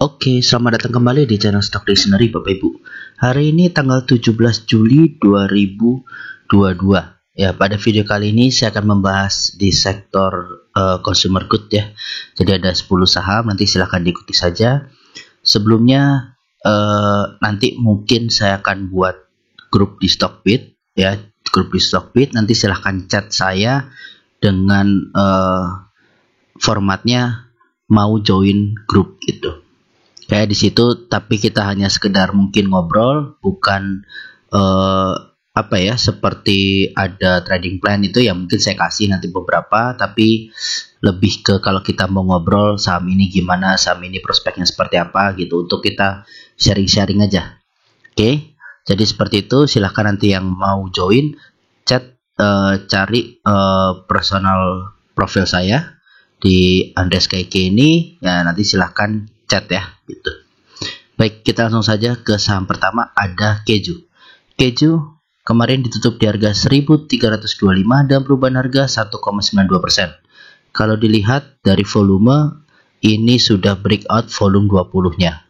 Oke, selamat datang kembali di channel Stock Dictionary Bapak Ibu. Hari ini tanggal 17 Juli 2022. Ya, pada video kali ini saya akan membahas di sektor consumer good ya. Jadi ada 10 saham, nanti silahkan diikuti saja. Sebelumnya nanti mungkin saya akan buat grup di Stockbit ya, grup di Stockbit. Nanti silahkan chat saya dengan formatnya mau join grup gitu. Kayak di situ, tapi kita hanya sekedar mungkin ngobrol, bukan seperti ada trading plan itu ya, mungkin saya kasih nanti beberapa, tapi lebih ke kalau kita mau ngobrol saham ini gimana, saham ini prospeknya seperti apa gitu, untuk kita sharing-sharing aja. Oke, jadi seperti itu. Silahkan nanti yang mau join chat, cari personal profil saya di Andres KK ini ya, nanti silahkan chat ya gitu. Baik, kita langsung saja ke saham pertama, ada Keju. Keju kemarin ditutup di harga 1325 dan perubahan harga 1,92%. Kalau dilihat dari volume, ini sudah breakout volume 20-nya.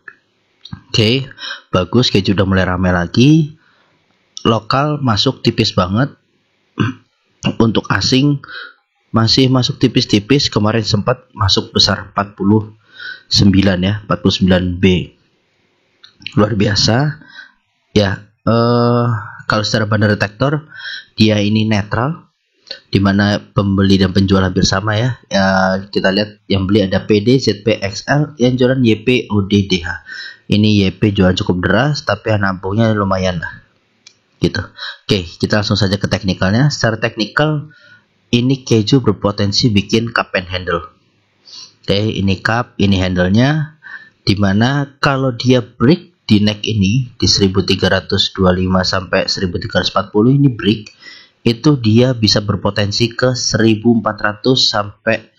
Oke, bagus, Keju udah mulai ramai lagi. Lokal masuk tipis banget. Untuk asing masih masuk tipis-tipis, kemarin sempat masuk besar 49 ya, 49B. Luar biasa ya. Kalau secara bandar detektor dia ini netral, dimana pembeli dan penjual hampir sama ya. Kita lihat yang beli ada PD, ZP, XL, yang jualan YP, ODDH. Ini YP jualan cukup deras, tapi nampungnya lumayan lah gitu. Oke, kita langsung saja ke teknikalnya. Secara teknikal ini Keju berpotensi bikin cup and handle. Oke, ini cup, ini handle-nya, dimana kalau dia break di neck ini di 1325 sampai 1340 ini break, itu dia bisa berpotensi ke 1400 sampai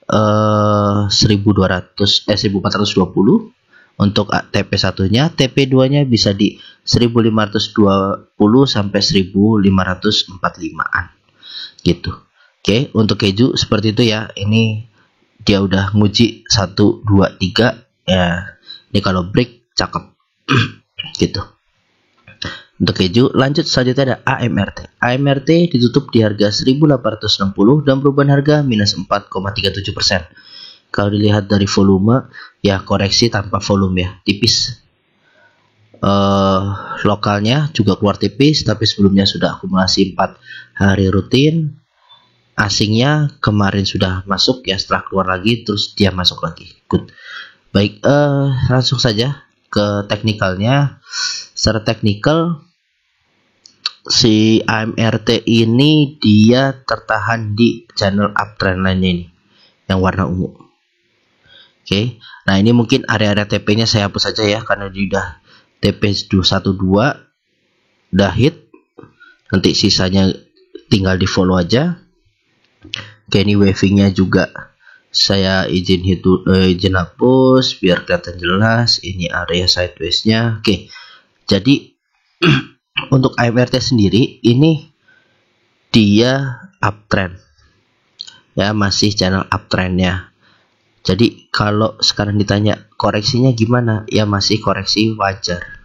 1420 untuk TP satunya. TP 2 nya bisa di 1520 sampai 1545an gitu. Oke, untuk Keju seperti itu ya. Ini dia udah nguji 1, 2, 3 ya. Ini kalau break cakep gitu. Untuk Keju, lanjut selanjutnya ada AMRT. AMRT ditutup di harga 1860 dan perubahan harga minus 4,37%. Kalau dilihat dari volume ya, koreksi tanpa volume ya, tipis. Lokalnya juga keluar tipis, tapi sebelumnya sudah akumulasi 4 hari rutin. Asingnya kemarin sudah masuk ya, setelah keluar lagi terus dia masuk lagi. Good. Baik, langsung saja ke teknikalnya. Secara teknikal si AMRT ini dia tertahan di channel uptrend lainnya ini yang warna ungu. Oke, nah ini mungkin area-area TP-nya saya hapus saja ya, karena dia udah TP 212 udah hit. Nanti sisanya tinggal di follow aja. Oke, ini waving-nya juga saya izin hapus biar kelihatan jelas. Ini area sideways-nya. Oke, jadi untuk AMRT sendiri ini dia uptrend ya, masih channel uptrendnya. Jadi kalau sekarang ditanya koreksinya gimana, ya masih koreksi wajar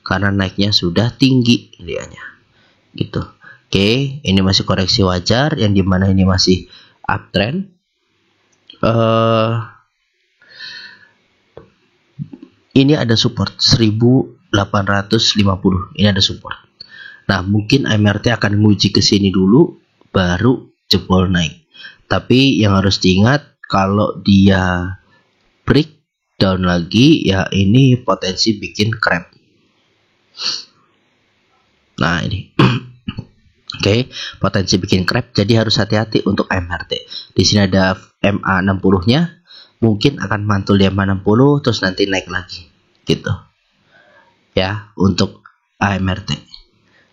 karena naiknya sudah tinggi dianya gitu. Oke, ini masih koreksi wajar, yang dimana ini masih uptrend. Ini ada support 1850. Ini ada support. Nah, mungkin AMRT akan nguji ke sini dulu baru jebol naik. Tapi yang harus diingat, kalau dia break down lagi ya, ini potensi bikin crab. Nah, ini Oke, potensi bikin crab, jadi harus hati-hati untuk AMRT. Di sini ada MA60-nya, mungkin akan mantul di MA60 terus nanti naik lagi gitu. Ya, untuk AMRT.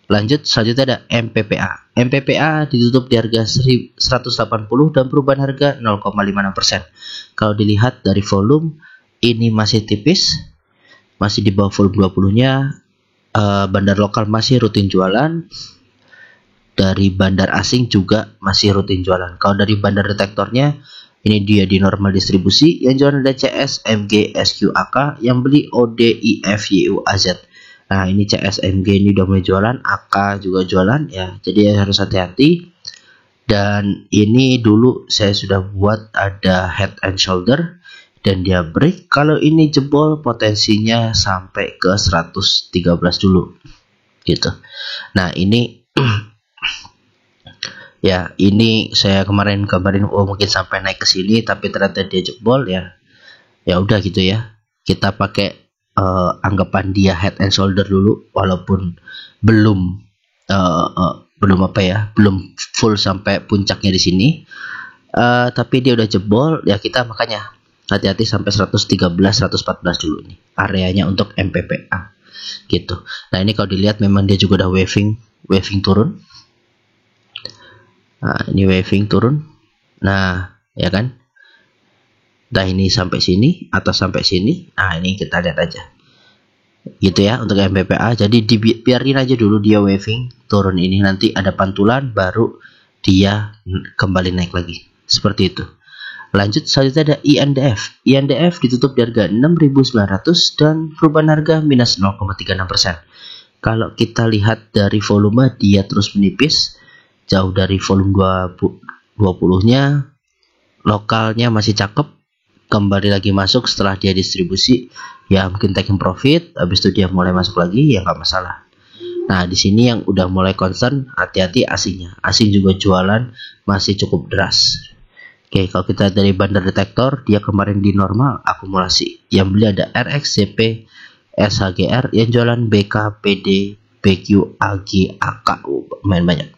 Lanjut, selanjutnya ada MPPA. MPPA ditutup di harga 180 dan perubahan harga 0,56%. Kalau dilihat dari volume, ini masih tipis, masih di bawah volume 20-nya. Bandar lokal masih rutin jualan. Dari bandar asing juga masih rutin jualan. Kalau dari bandar detektornya Ini dia di normal distribusi. Yang jualan ada CS, MG, SQ, AK. Yang beli OD, IF, YU, AZ. Nah, ini CS, MG ini udah mulai jualan, AK juga jualan ya. Jadi harus hati-hati. Dan ini dulu saya sudah buat ada head and shoulder dan dia break. Kalau ini jebol potensinya sampai ke 113 dulu gitu. Nah, ini ya, ini saya kemarin mungkin sampai naik ke sini, tapi ternyata dia jebol ya. Ya udah gitu ya. Kita pakai anggapan dia head and shoulder dulu, walaupun belum belum full sampai puncaknya di sini. Tapi dia udah jebol ya, kita makanya hati-hati sampai 113, 114 dulu nih areanya untuk MPPA gitu. Nah, ini kalau dilihat memang dia juga udah waving turun. Nah, ini waving turun. Nah, ya kan? Nah, ini sampai sini atau sampai sini. Nah, ini kita lihat aja. Gitu ya untuk MPPA. Jadi biarin aja dulu dia waving turun ini, nanti ada pantulan baru dia kembali naik lagi. Seperti itu. Lanjut, selanjutnya ada INDF. INDF ditutup di harga 6.900 dan perubahan harga minus 0,36%. Kalau kita lihat dari volume, dia terus menipis. Jauh dari volume 20-nya, lokalnya masih cakep, kembali lagi masuk setelah dia distribusi, ya mungkin taking profit, habis itu dia mulai masuk lagi, ya nggak masalah. Nah, di sini yang udah mulai concern, hati-hati asingnya. Asing juga jualan masih cukup deras. Oke, kalau kita dari bandar detektor, dia kemarin di normal akumulasi. Yang beli ada RX, CP, SHGR, yang jualan BK, PD, BQ, AG, AK, main banyak.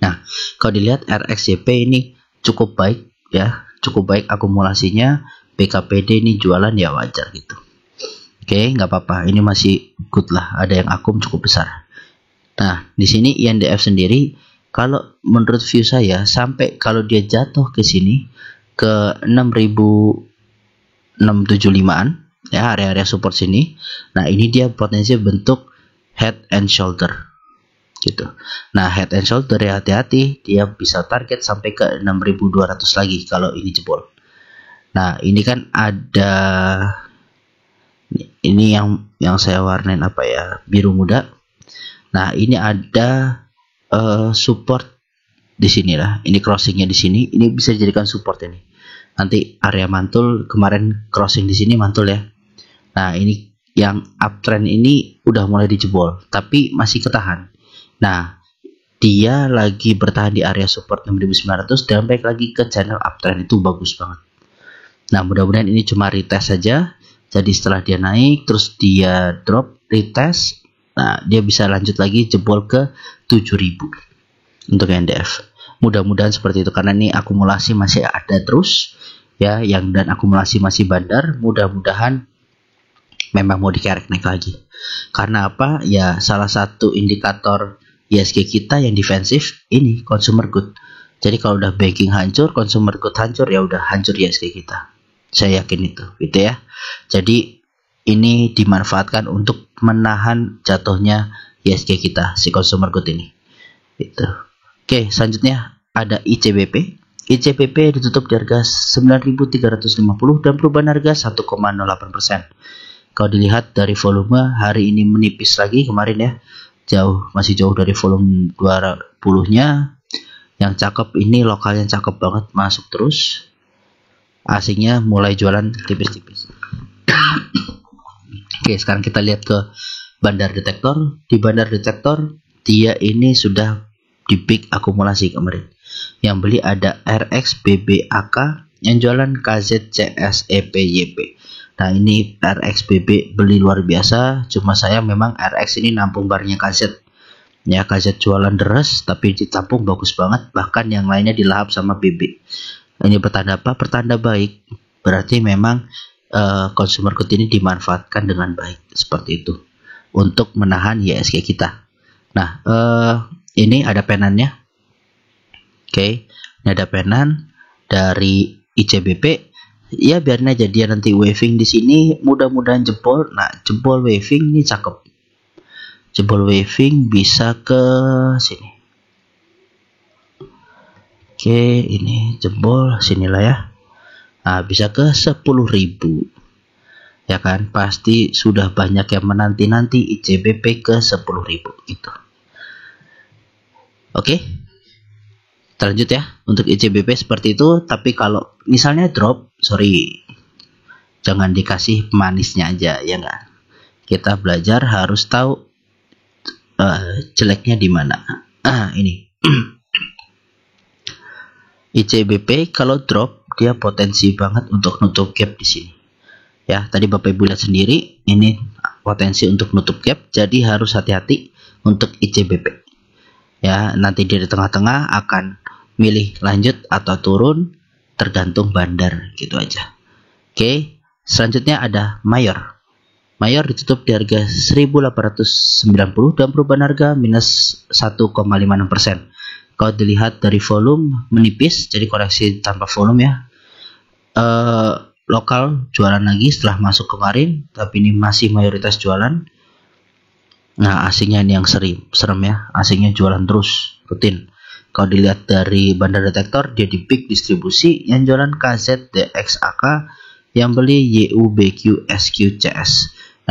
Nah, kalau dilihat RXCP ini cukup baik ya, cukup baik akumulasinya. BKPD ini jualan ya wajar gitu. Oke, nggak apa-apa, ini masih good lah, ada yang akum cukup besar. Nah, di sini INDF sendiri, kalau menurut view saya, sampai kalau dia jatuh ke sini ke 6.675-an ya, area-area support sini. Nah, ini dia potensi bentuk head and shoulder gitu. Nah, head and shoulder ya, hati-hati, dia bisa target sampai ke 6.200 lagi kalau ini jebol. Nah, ini kan ada, ini yang saya warnain apa ya, biru muda. Nah, ini ada support di sini lah. Ini crossingnya di sini, ini bisa dijadikan support ini. Nanti area mantul, kemarin crossing di sini mantul ya. Nah, ini yang uptrend ini udah mulai dijebol, tapi masih ketahan. Nah, dia lagi bertahan di area support 6.900 dan balik lagi ke channel uptrend, itu bagus banget. Nah, mudah-mudahan ini cuma retest saja. Jadi setelah dia naik terus dia drop, retest, nah dia bisa lanjut lagi jebol ke 7.000 untuk NDF. Mudah-mudahan seperti itu, karena ini akumulasi masih ada terus ya, dan akumulasi masih bandar. Mudah-mudahan memang mau dikerek naik lagi. Karena apa? Ya, salah satu indikator ISG kita yang defensif ini consumer good. Jadi kalau udah banking hancur, consumer good hancur, ya udah hancur ISG kita. Saya yakin itu, gitu ya. Jadi ini dimanfaatkan untuk menahan jatuhnya ISG kita, si consumer good ini. Gitu. Oke, selanjutnya ada ICBP. ICBP ditutup di harga 9.350 dan perubahan harga 1,08%. Kalau dilihat dari volume, hari ini menipis lagi kemarin ya. Masih jauh dari volume 20-nya. Yang cakep ini lokalnya cakep banget, masuk terus. Asingnya mulai jualan tipis-tipis. Oke, sekarang kita lihat ke bandar detektor. Di bandar detektor, dia ini sudah di peak akumulasi kemarin. Yang beli ada RX, BB, AK. Yang jualan KZ, CS, EP, YP. Nah, ini RX, BB beli luar biasa. Cuma saya memang RX ini nampung barnya KZ. Ya, KZ jualan deras, tapi ditampung bagus banget. Bahkan yang lainnya dilahap sama BB. Ini pertanda apa? Pertanda baik. Berarti memang consumer good ini dimanfaatkan dengan baik. Seperti itu. Untuk menahan ISG kita. Nah, ini ada penannya. Oke, ini ada penan dari ICBP. Ya, biarin aja dia nanti waving di sini, mudah-mudahan jebol. Nah, jebol waving ini cakep. Jebol waving bisa ke sini. Oke, ini jebol sinilah ya. Nah, bisa ke 10.000. Ya kan, pasti sudah banyak yang menanti-nanti ICBP ke 10.000 gitu. Oke, lanjut ya. Untuk ICBP seperti itu, tapi kalau misalnya drop, sorry, jangan dikasih manisnya aja, ya enggak. Kita belajar harus tahu jeleknya di mana. Ini ICBP kalau drop dia potensi banget untuk nutup gap di sini. Ya, tadi Bapak Ibu lihat sendiri, ini potensi untuk nutup gap, jadi harus hati-hati untuk ICBP. Ya, nanti dia di tengah-tengah akan milih lanjut atau turun, tergantung bandar, gitu aja. Oke, selanjutnya ada Mayor. Mayor ditutup di harga 1890 dan perubahan harga minus 1,56%. Kalau dilihat dari volume menipis, jadi koreksi tanpa volume ya. Lokal jualan lagi setelah masuk kemarin, tapi ini masih mayoritas jualan. Nah, asingnya ini yang serem ya, asingnya jualan terus rutin. Kalau dilihat dari bandar detektor, dia di peak distribusi, yang jualan KZDXAK, yang beli YUBQSQCS.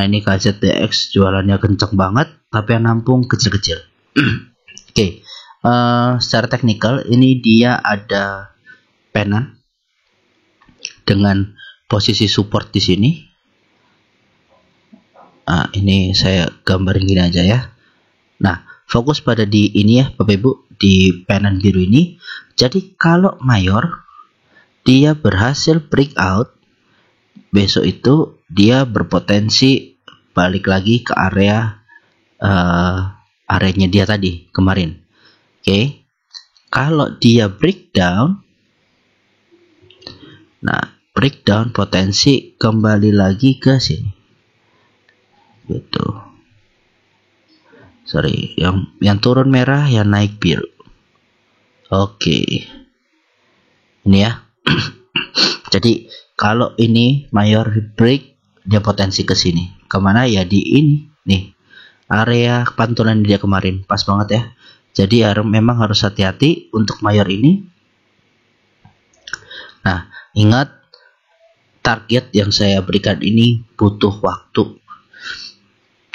Nah, ini KZDX jualannya kenceng banget, tapi yang nampung kecil-kecil. Oke, secara teknikal ini dia ada pennant dengan posisi support di sini. Nah, ini saya gambarin gini aja ya. Nah, fokus pada di ini ya Bapak Ibu, di pennant biru ini. Jadi kalau Mayor dia berhasil breakout, besok itu dia berpotensi balik lagi ke area areanya dia tadi kemarin. Oke. Kalau dia breakdown, nah breakdown potensi kembali lagi ke sini gitu. Sorry, yang turun merah, yang naik biru. Oke, ini ya. Jadi kalau ini Mayor break, dia potensi ke sini. Kemana ya? Di ini nih, area pantulan dia kemarin, pas banget ya. Jadi memang harus hati-hati untuk Mayor ini. Nah, ingat target yang saya berikan ini butuh waktu,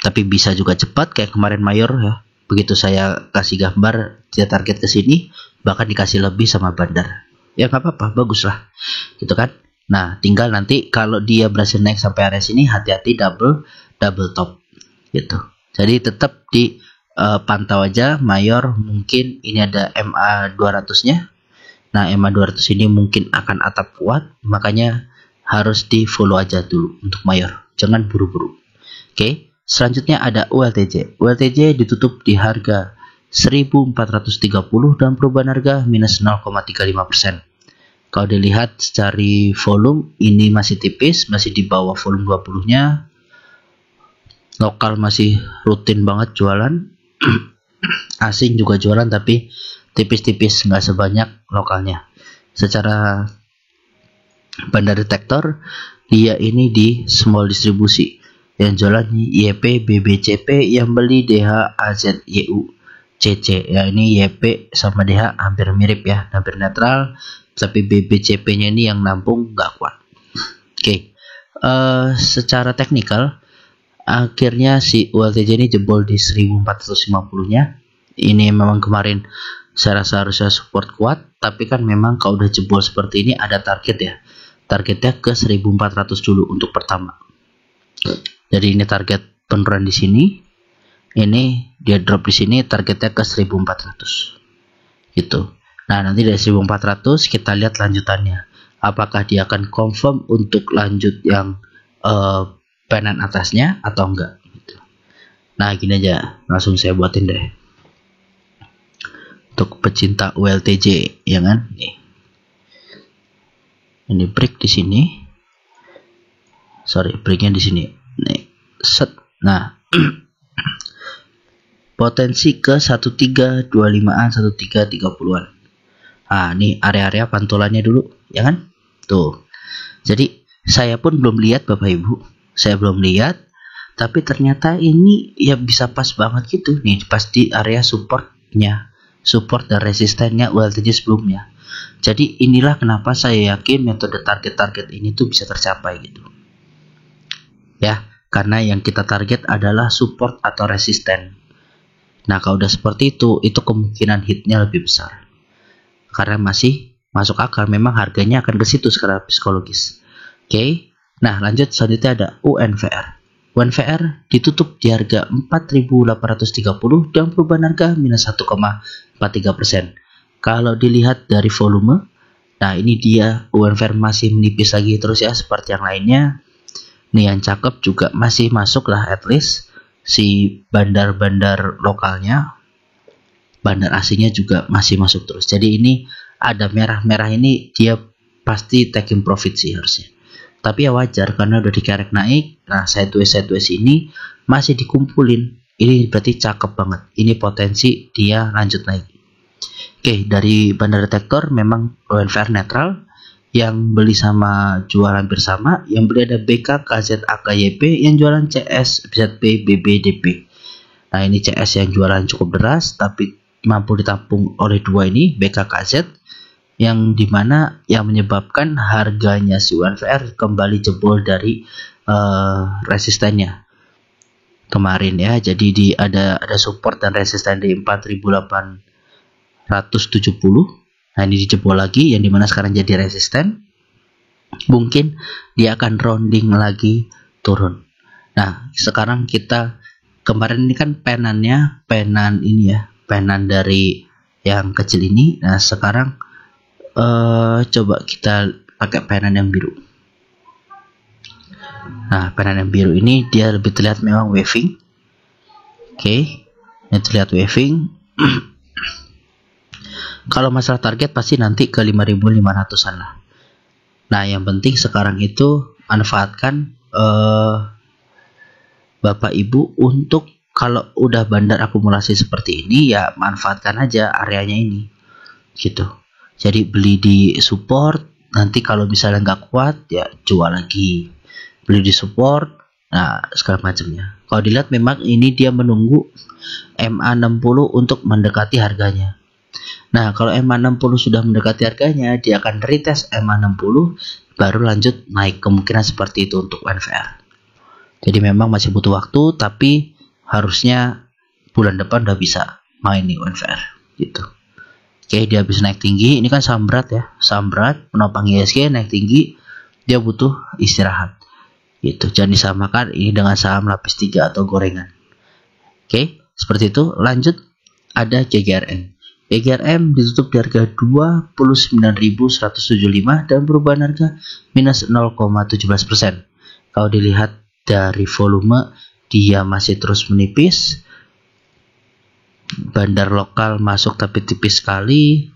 tapi bisa juga cepat kayak kemarin Mayor ya. Begitu saya kasih gambar dia target ke sini, bahkan dikasih lebih sama bandar. Ya nggak apa-apa, bagus lah, gitu kan. Nah, tinggal nanti kalau dia berhasil naik sampai area sini, hati-hati double top, gitu. Jadi tetap di pantau aja Mayor. Mungkin ini ada MA 200-nya. Nah, MA 200 ini mungkin akan atap kuat, makanya harus di follow aja dulu untuk Mayor, jangan buru-buru. Oke, selanjutnya ada ULTJ. ULTJ ditutup di harga 1430 dan perubahan harga minus 0,35%. Kalau dilihat secara volume ini masih tipis, masih di bawah volume 20-nya. Lokal masih rutin banget jualan. Asing juga jualan tapi tipis-tipis, nggak sebanyak lokalnya. Secara bandar detektor, dia ini di small distribusi, yang jualan YP BBCP, yang beli DH AZYU CC. Ya, ini YP sama DH hampir mirip ya, hampir netral, tapi BBCP nya ini yang nampung nggak kuat. Oke, secara teknikal akhirnya si ULTJ ini jebol di 1450 nya. Ini memang kemarin saya rasa harusnya support kuat, tapi kan memang kalau udah jebol seperti ini ada target ya. Targetnya ke 1400 dulu untuk pertama. Jadi ini target penurunan di sini. Ini dia drop di sini, targetnya ke 1400. Gitu. Nah, nanti dari 1400 kita lihat lanjutannya. Apakah dia akan confirm untuk lanjut yang pennant atasnya atau enggak gitu. Nah, gini aja, langsung saya buatin deh. Untuk pecinta ULTJ, ya kan? Nih. Ini break di sini. Sorry, breaknya di sini. Nih, set. Nah, potensi ke 1325-an, 1330-an. Nah, ini area-area pantulannya dulu, ya kan? Tuh. Jadi, saya pun belum lihat Bapak Ibu. Saya belum lihat, tapi ternyata ini ya bisa pas banget gitu. Nih, pas di area supportnya. Support dan resistennya ULTJ sebelumnya. Jadi inilah kenapa saya yakin metode target-target ini tuh bisa tercapai gitu. Ya, karena yang kita target adalah support atau resisten. Nah, kalau udah seperti itu kemungkinan hitnya lebih besar. Karena masih masuk akal, memang harganya akan ke situ secara psikologis. Oke. Nah, lanjut selanjutnya ada UNVR. UNVR ditutup di harga 4.830 dan perubahan harga minus 1,43%. Kalau dilihat dari volume, nah ini dia UNVR masih menipis lagi terus ya seperti yang lainnya. Nih yang cakep juga masih masuk lah, at least si bandar-bandar lokalnya, bandar asingnya juga masih masuk terus. Jadi ini ada merah-merah ini dia pasti taking profit sih harusnya. Tapi ya wajar karena udah dikerek naik. Nah sideways ini masih dikumpulin. Ini berarti cakep banget. Ini potensi dia lanjut naik. Oke, dari bandar detektor memang UNVR netral. Yang beli sama jual hampir sama. Yang beli ada BK, KZ, AKYP. Yang jualan CS, ZP, BB, DP. Nah ini CS yang jualan cukup deras tapi mampu ditampung oleh dua ini, BK, KZ, yang dimana yang menyebabkan harganya si UNVR kembali jebol dari resistennya kemarin ya. Jadi ada support dan resisten di 4.870. Nah ini dijebol lagi, yang dimana sekarang jadi resisten. Mungkin dia akan rounding lagi turun. Nah sekarang kita kemarin ini kan penan ini ya, penan dari yang kecil ini. Nah sekarang coba kita pakai penan yang biru. Nah penan yang biru ini dia lebih terlihat memang waving. Oke, ini terlihat waving. Kalau masalah target pasti nanti ke 5.500-an lah. Nah yang penting sekarang itu manfaatkan Bapak Ibu untuk kalau udah bandar akumulasi seperti ini ya manfaatkan aja areanya ini gitu. Jadi beli di support, nanti kalau misalnya nggak kuat ya jual lagi, beli di support, nah segala macamnya. Kalau dilihat memang ini dia menunggu MA60 untuk mendekati harganya. Nah kalau MA60 sudah mendekati harganya, dia akan retest MA60 baru lanjut naik, kemungkinan seperti itu untuk UNVR. Jadi memang masih butuh waktu, tapi harusnya bulan depan udah bisa main nih UNVR gitu. Oke, dia habis naik tinggi, ini kan saham berat ya, saham berat penopang ISG naik tinggi, dia butuh istirahat gitu. Jangan disamakan ini dengan saham lapis 3 atau gorengan. Oke, seperti itu. Lanjut ada GGRM. GGRM ditutup di harga 29.175 dan perubahan harga minus 0,17%. Kalau dilihat dari volume dia masih terus menipis. Bandar lokal masuk tapi tipis sekali.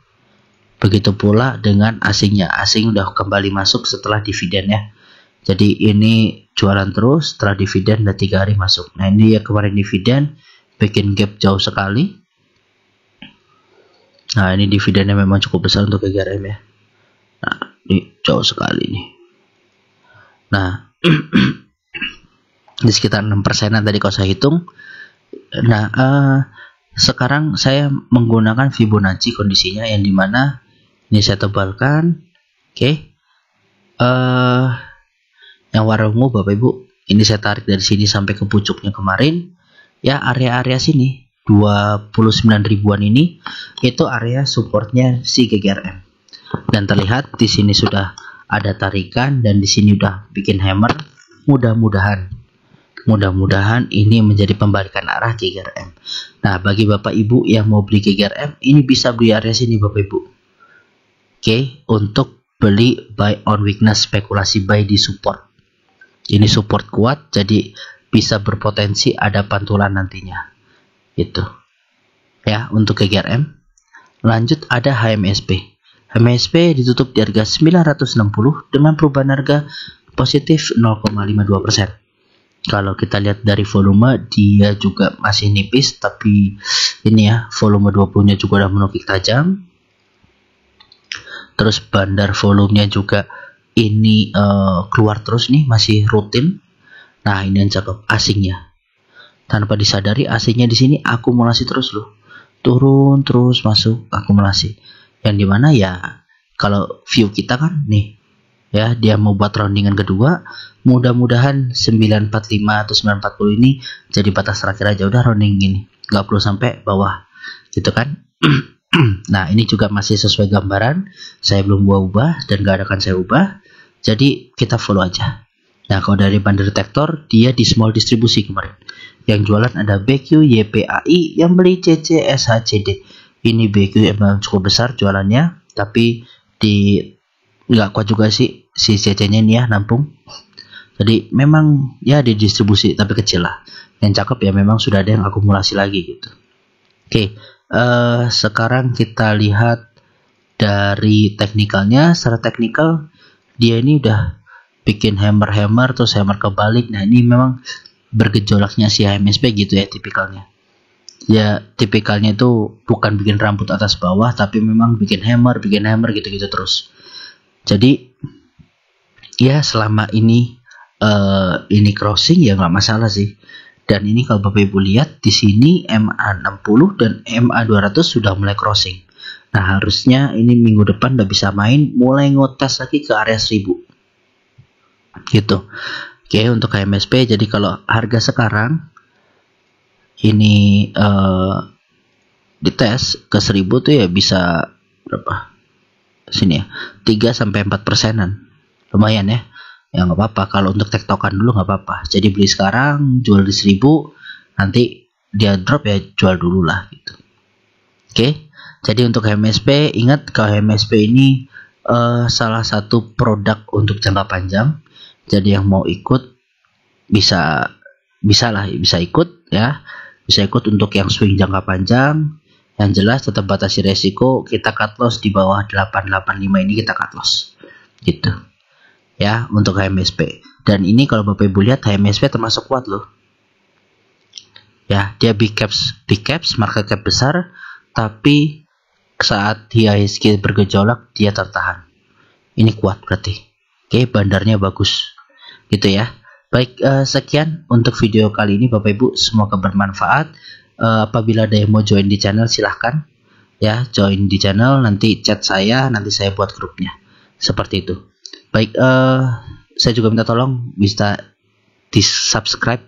Begitu pula dengan asingnya. Asing udah kembali masuk setelah dividen ya. Jadi ini jualan terus setelah dividen udah 3 hari masuk. Nah ini ya kemarin dividen bikin gap jauh sekali. Nah ini dividennya memang cukup besar untuk GGRM ya. Nah ini jauh sekali nih. Nah di sekitar 6%an tadi kalau saya hitung. Nah sekarang saya menggunakan Fibonacci kondisinya yang dimana ini saya tebalkan. Oke. Yang warna ungu Bapak Ibu, ini saya tarik dari sini sampai ke pucuknya kemarin. Ya area-area sini 29 ribuan ini itu area supportnya si GGRM. Dan terlihat di sini sudah ada tarikan dan di sini udah bikin hammer. Mudah-mudahan ini menjadi pembalikan arah GGRM. Nah, bagi Bapak Ibu yang mau beli GGRM, ini bisa beli area sini Bapak Ibu. Oke, untuk beli buy on weakness, spekulasi buy di support. Ini support kuat, jadi bisa berpotensi ada pantulan nantinya. Itu. Ya, untuk GGRM. Lanjut ada HMSP. HMSP ditutup di harga 960 dengan perubahan harga positif 0,52%. Kalau kita lihat dari volume dia juga masih nipis, tapi ini ya volume 20-nya juga udah menukik tajam. Terus bandar volumenya juga ini keluar terus nih, masih rutin. Nah ini yang cakep asingnya. Tanpa disadari asingnya di sini akumulasi terus loh, turun terus masuk akumulasi. Yang dimana ya kalau view kita kan nih ya, dia mau buat roundingan kedua, mudah-mudahan 945 atau 940 ini jadi batas terakhir aja, udah rounding gini, nggak perlu sampai bawah gitu kan. Nah ini juga masih sesuai gambaran, saya belum ubah dan gak akan saya ubah, jadi kita follow aja. Nah kalau dari bundle detektor, dia di small distribusi kemarin, yang jualan ada BQ, YPAI, yang beli CC, SHCD. Ini BQ emang cukup besar jualannya, tapi di nggak kuat juga sih si CC-nya ini ya, nampung. Jadi memang ya di distribusi tapi kecil lah. Yang cakep ya memang sudah ada yang akumulasi lagi gitu. Oke, sekarang kita lihat dari teknikalnya. Secara teknikal dia ini udah bikin hammer terus hammer kebalik. Nah ini memang bergejolaknya si HMSP gitu ya tipikalnya. Ya tipikalnya itu bukan bikin rambut atas bawah, tapi memang bikin hammer gitu-gitu terus. Jadi ya selama ini crossing ya nggak masalah sih. Dan ini kalau Bapak Ibu lihat di sini MA60 dan MA200 sudah mulai crossing. Nah harusnya ini minggu depan udah bisa main, mulai ngotes lagi ke area 1000 gitu. Oke, untuk HMSP, jadi kalau harga sekarang ini dites ke 1000 tuh ya bisa berapa? Sini ya, 3-4%-an. Lumayan ya. Ya nggak apa-apa, kalau untuk tektokan dulu nggak apa-apa. Jadi beli sekarang, jual di 1000, nanti dia drop ya jual dulu lah gitu. Oke, jadi untuk HMSP, ingat kalau HMSP ini salah satu produk untuk jangka panjang. Jadi yang mau ikut bisa ikut ya, bisa ikut untuk yang swing jangka panjang. Yang jelas tetap batasi resiko, kita cut loss di bawah 885 ini kita cut loss gitu ya untuk HMSP. Dan ini kalau Bapak Ibu lihat HMSP termasuk kuat loh ya, dia big caps market cap besar, tapi saat IHSG bergejolak dia tertahan. Ini kuat berarti. Oke, bandarnya bagus gitu ya. Baik, sekian untuk video kali ini Bapak Ibu, semoga bermanfaat. Apabila ada yang mau join di channel silahkan ya, join di channel, nanti chat saya, nanti saya buat grupnya seperti itu. Baik, saya juga minta tolong bisa di subscribe,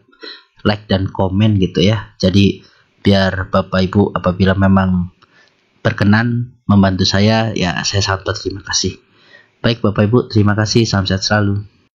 like dan komen gitu ya, jadi biar Bapak Ibu apabila memang berkenan membantu saya ya, saya sangat berterima kasih. Baik Bapak Ibu, terima kasih, salam sehat selalu.